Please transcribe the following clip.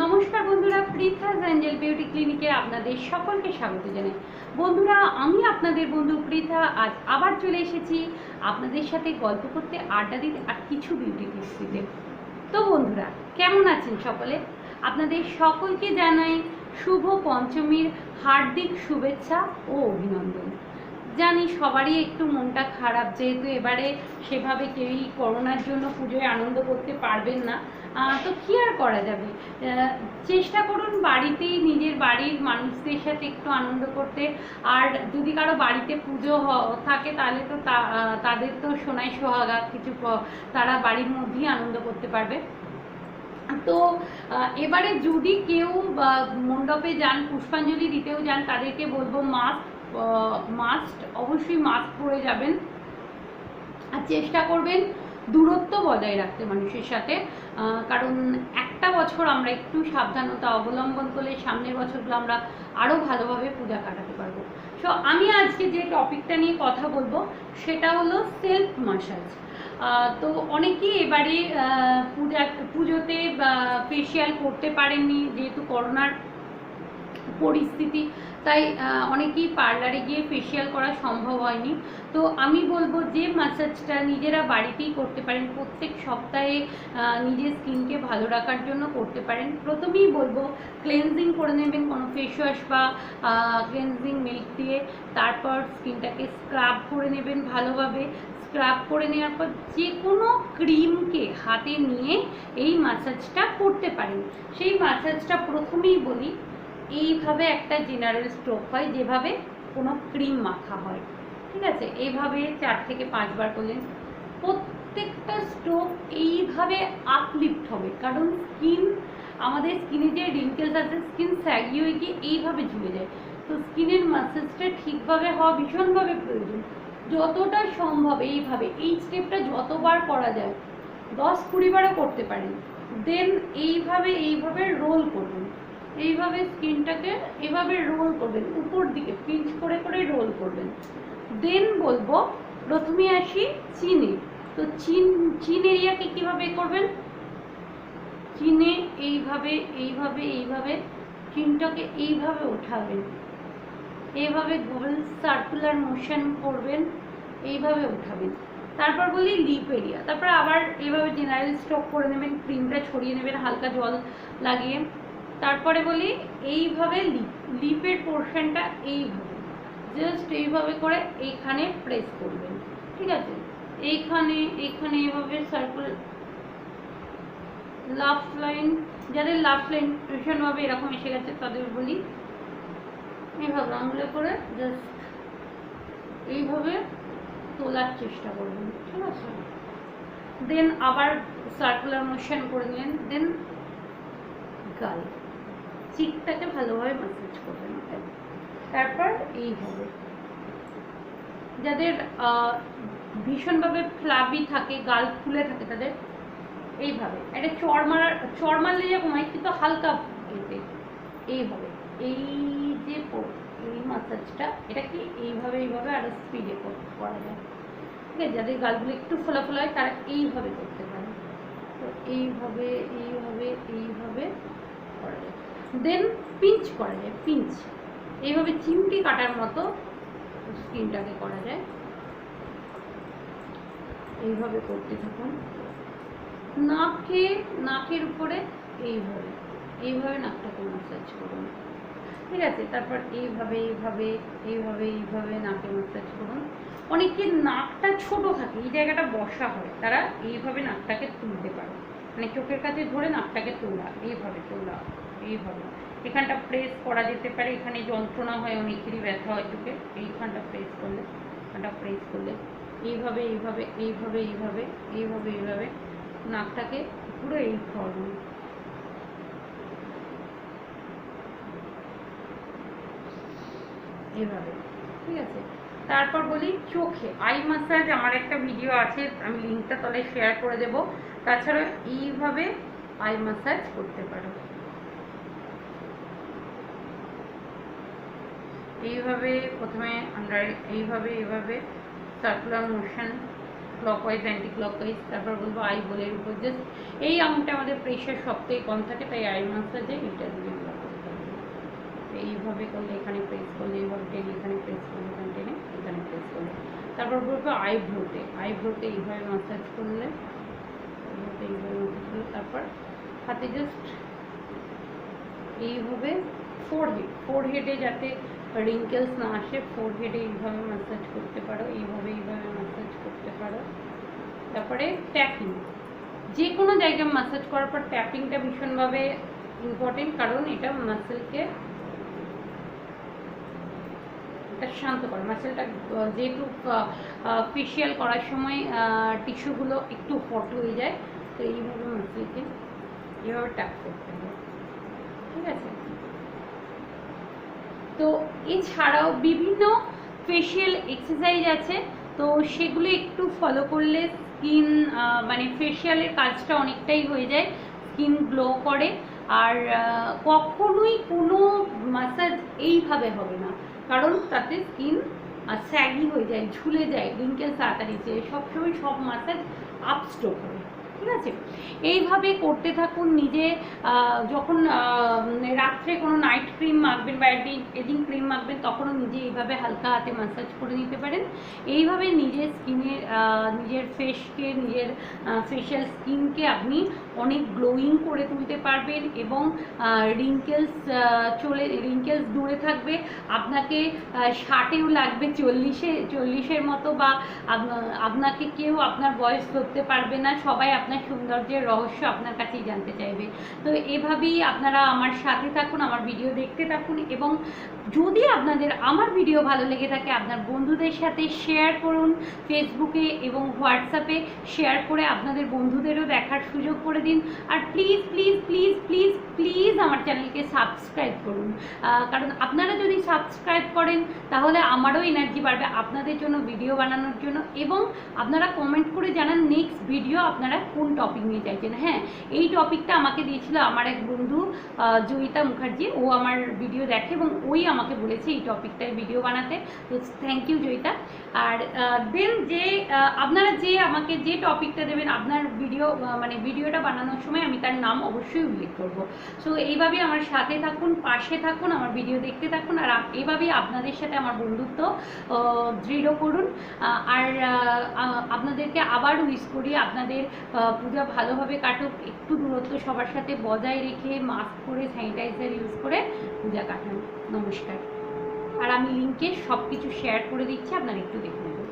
নমস্কার বন্ধুরা, Pritha's Angel beauty ক্লিনিকে আপনাদের সকলকে স্বাগত জানাই। বন্ধুরা, আমি আপনাদের বন্ধু পৃথা আজ আবার চলে এসেছি আপনাদের সাথে গল্প করতে, আড্ডা দিতে আর কিছু বিউটি টিপস দিতে। তো বন্ধুরা, কেমন আছেন সকলে? আপনাদের সকলকে জানাই শুভ পঞ্চমীর হার্দিক শুভেচ্ছা ও অভিনন্দন। জানি সবারই একটু মনটা খারাপ, যেহেতু এবারে সেভাবে কেউই করোনার জন্য পুজোয় আনন্দ করতে পারবেন না। তো কী আর করা যাবে, চেষ্টা করুন বাড়িতেই নিজের বাড়ির মানুষদের সাথে একটু আনন্দ করতে। আর যদি কারো বাড়িতে পুজো থাকে তাহলে তো তাদের তো সোনাই সোহাগা, কিছু তারা বাড়ির মধ্যেই আনন্দ করতে পারবে। তো এবারে যদি কেউ মণ্ডপে যান, পুষ্পাঞ্জলি দিতেও যান, তাদেরকে বলবো মাস্ট অবশ্যই মাস্ক পরে যাবেন। আর চেষ্টা করবেন দূরত্ব বজায় রাখতে মানুষের সাথে, কারণ একটা বছর আমরা একটু সাবধানতা অবলম্বন করলে সামনের বছরগুলো আমরা আরও ভালোভাবে পূজা কাটাতে পারবো। সো আমি আজকে যে টপিকটা নিয়ে কথা বলবো সেটা হলো সেলফ মাসাজ। তো অনেকেই এবারে পুজোতে ফেসিয়াল করতে পারেননি, যেহেতু করোনার পরিস্থিতি, তাই অনেকেই পার্লারে গিয়ে ফেসিয়াল করা সম্ভব হয়নি। তো আমি বলবো যে ম্যাসাজটা নিজেরা বাড়িতেই করতে পারেন, প্রত্যেক সপ্তাহে নিজের স্কিনকে ভালো রাখার জন্য করতে পারেন। প্রথমেই বলবো ক্লেনজিং করে নেবেন কোনো ফেস ওয়াশ বা ক্লেনজিং মিল্ক দিয়ে, তারপর স্কিনটাকে স্ক্রাব করে নেবেন ভালোভাবে। স্ক্রাব করে নেওয়ার পর যে কোনো ক্রিমকে হাতে নিয়ে এই ম্যাসাজটা করতে পারেন। সেই ম্যাসাজটা প্রথমেই বলি, এইভাবে একটা জেনারেল স্ট্রোক হয়, যেভাবে কোনো ক্রিম মাখা হয়, ঠিক আছে? এইভাবে 4 থেকে 5 বার করলেন। প্রত্যেকটা স্ট্রোক এইভাবে আপলিফ্ট হবে, কারণ আমাদের স্কিনে যে রিঙ্কেলস আছে, স্কিন স্যাগি হয়ে গিয়ে এইভাবে ঝুলে যায়। তো স্কিনের ম্যাসাজটা ঠিকভাবে হওয়া ভীষণভাবে প্রয়োজন। যতটা সম্ভব এইভাবে এই স্টেপটা যতবার করা যায়, 10-20 বারও করতে পারেন। দেন এইভাবে রোল করবেন, এইভাবে স্কিনটাকে এভাবে রোল করবেন, উপর দিকে পিঞ্চ করে করে রোল করবেন। দেন বলবো, প্রথমে আসি চিনে। তো চিন এরিয়াকে কিভাবে করবেন, চিনে এইভাবে চিনটাকে এইভাবে উঠাবেন, এইভাবে গোল সার্কুলার মোশন করবেন, এইভাবে উঠাবেন। তারপর বলি লিপ এরিয়া, তারপর আবার এইভাবে জেনারেল স্ট্রোক করে নেবেন, ক্রিমটা ছড়িয়ে নেবেন হালকা জল লাগিয়ে। তারপরে বলি এইভাবে লিপের পোর্শনটা এইভাবে জাস্ট এইভাবে করে এইখানে প্রেস করবেন, ঠিক আছে? এইখানে এইভাবে সার্কুল লাভ লাইন, যাদের লাভ লাইন ভীষণভাবে এরকম এসে গেছে তাদের বলি এইভাবে আঙুলে করে জাস্ট এইভাবে তোলার চেষ্টা করবেন, ঠিক আছে? দেন আবার সার্কুলার মোশন করে নিলেন। দেন গাল, চিকটাকে ভালোভাবে ম্যাসাজ করবেন। তারপর এইভাবে, যাদের ভীষণভাবে ফ্লাবি থাকে, গাল ফুলে থাকে, তাদের এইভাবে একটা চড় মারলে যেরকম হয়, কিন্তু হালকা এতে এইভাবে এই যে এই ম্যাসাজটা, এটাকে এইভাবে আরো স্পিডে করা যায়, ঠিক আছে? যাদের গালগুলো একটু ফোলা ফোলা হয় তারা এইভাবে করতে পারে। তো এইভাবে করা যায়। দেন পিঞ্চ করা যায়, পিঞ্চ এইভাবে চিমটি কাটার মতো স্কিনটাকে করা যায়। এইভাবে করতে থাকুন। নাকের উপরে এইভাবে নাকটাকে ম্যাসাজ করুন, ঠিক আছে? তারপর এইভাবে নাকে ম্যাসাজ করুন। অনেকের নাকটা ছোট থাকে, এই জায়গাটা বসা হয়, তারা এইভাবে নাকটাকে তুলতে পারে, মানে চোখের কাছে ধরে নাকটাকে তোলা, এইভাবে এখানটা প্রেস করা যেতে পারে। এখানে যন্ত্রণা হয়, অনেকেরই ব্যথা হয় চোখে, এইখানটা প্রেস করলে এইভাবে নাকটাকে পুরো এই ফর্ম এইভাবে, ঠিক আছে? তারপর বলি চোখে আই ম্যাসাজ, আমার একটা ভিডিও আছে, আমি লিঙ্কটা তলে শেয়ার করে দেবো। তাছাড়া এইভাবে আই ম্যাসাজ করতে পারো, এইভাবে প্রথমে আমরা এইভাবে circular motion clockwise anti clockwise, তারপর বলবো আই বলের উপর জাস্ট এই আঙুলটা আমাদের প্রেশার সবথেকে কম থাকে, তাই আই মাসাজে এটা দিয়ে আমরা করতে হবে। এইভাবে করলে এখানে প্রেস করলে, এইভাবে টেনে এখানে প্রেস করলে, এখানে টেনে এখানে প্রেস করলে, তারপর বলবো আইব্রোতে, আইব্রোতে এইভাবে মাসাজ করলে, এইভাবে মাসাজ করলে, তারপর হাতে জাস্ট এইভাবে ফোরহেডে যাতে রিঙ্কেলস না আসে, ফোরহেডে এইভাবে ম্যাসাজ করতে পারো, এইভাবে ম্যাসাজ করতে পারো। তারপরে ট্যাপিং, যে কোনো জায়গায় ম্যাসাজ করার পর ট্যাপিংটা ভীষণভাবে ইম্পর্টেন্ট, কারণ এটা মাসেলকে শান্ত করে। মাসেলটা যেহেতু ফেশিয়াল করার সময় টিস্যুগুলো একটু হট হয়ে যায়, তো এইভাবে মাসেলকে এভাবে ট্যাপ করতে হবে, ঠিক আছে। তো এছাড়াও বিভিন্ন ফেশিয়াল এক্সারসাইজ আছে, তো সেগুলো একটু ফলো করলে স্কিন মানে ফেশিয়ালের কাজটা অনেকটাই হয়ে যায়, স্কিন গ্লো করে। আর কখনোই কোনো মাসাজ এইভাবে হবে না, কারণ তাতে স্কিন স্যাগি হয়ে যায়, ঝুলে যায়, রিঙ্কেল তাড়াতাড়ি যায়, সবসময় সব মাসাজ আপস্ট্রোক হয়, ঠিক আছে। এইভাবে করতে থাকুন। নিজে যখন রাত্রে কোনো নাইট ক্রিম মাখবেন বা এডিং ক্রিম মাখবেন, তখনও নিজে এইভাবে হালকা হাতে ম্যাসাজ করে নিতে পারেন। এইভাবে নিজের স্কিনের নিজের ফেসকে, নিজের ফেশিয়াল স্কিনকে আপনি অনেক গ্লোয়িং করে তুলতে পারবেন, এবং রিঙ্কেলস দূরে থাকবে। আপনাকে 60-এও লাগবে 40-এর মতো, বা আপনাকে কেউ আপনার বয়স ধরতে পারবে না, সবাই আপনার সৌন্দর্যের রহস্য আপনার কাছেই জানতে চাইবে। তো এভাবেই আপনারা আমার সাথে থাকুন, আমার ভিডিও দেখতে থাকুন, এবং যদি আপনাদের আমার ভিডিও ভালো লেগে থাকে আপনার বন্ধুদের সাথে শেয়ার করুন, ফেসবুকে এবং হোয়াটসঅ্যাপে শেয়ার করে আপনাদের বন্ধুদেরও দেখার সুযোগ করে দিন। আর please please please please please আমার চ্যানেলকে সাবস্ক্রাইব করুন, কারণ আপনারা যদি সাবস্ক্রাইব করেন তাহলে আমারও এনার্জি বাড়বে আপনাদের জন্য ভিডিও বানানোর জন্য, এবং আপনারা কমেন্ট করে জানান নেক্সট ভিডিও আপনারা কোন টপিক নিয়ে চাইছেন। হ্যাঁ, এই টপিকটা আমাকে দিয়েছিল আমার এক বন্ধু জয়িতা মুখার্জি, ও আমার ভিডিও দেখে এবং ওই আমাকে বলেছে এই টপিকটায় ভিডিও বানাতে, তো থ্যাংক ইউ জয়িতা। আর দেন যে আপনারা যে আমাকে যে টপিকটা দেবেন, আপনার ভিডিও মানে ভিডিওটা বানানোর সময় আমি তার নাম অবশ্যই উল্লেখ করব। সো এইভাবেই আমার সাথে থাকুন, পাশে থাকুন, আমার ভিডিও দেখতে থাকুন, আর এইভাবেই আপনাদের সাথে আমার বন্ধুত্ব দৃঢ় করুন। আর আপনাদেরকে আবার উইশ করি আপনাদের পূজা ভালোভাবে কাটুক, একটু দূরত্ব সবার সাথে বজায় রেখে, মাস্ক করে, স্যানিটাইজার ইউজ করে পূজা কাটান। নমস্কার। আর আমি লিঙ্কে সব কিছু শেয়ার করে দিচ্ছি, আপনারা একটু দেখে নেবেন।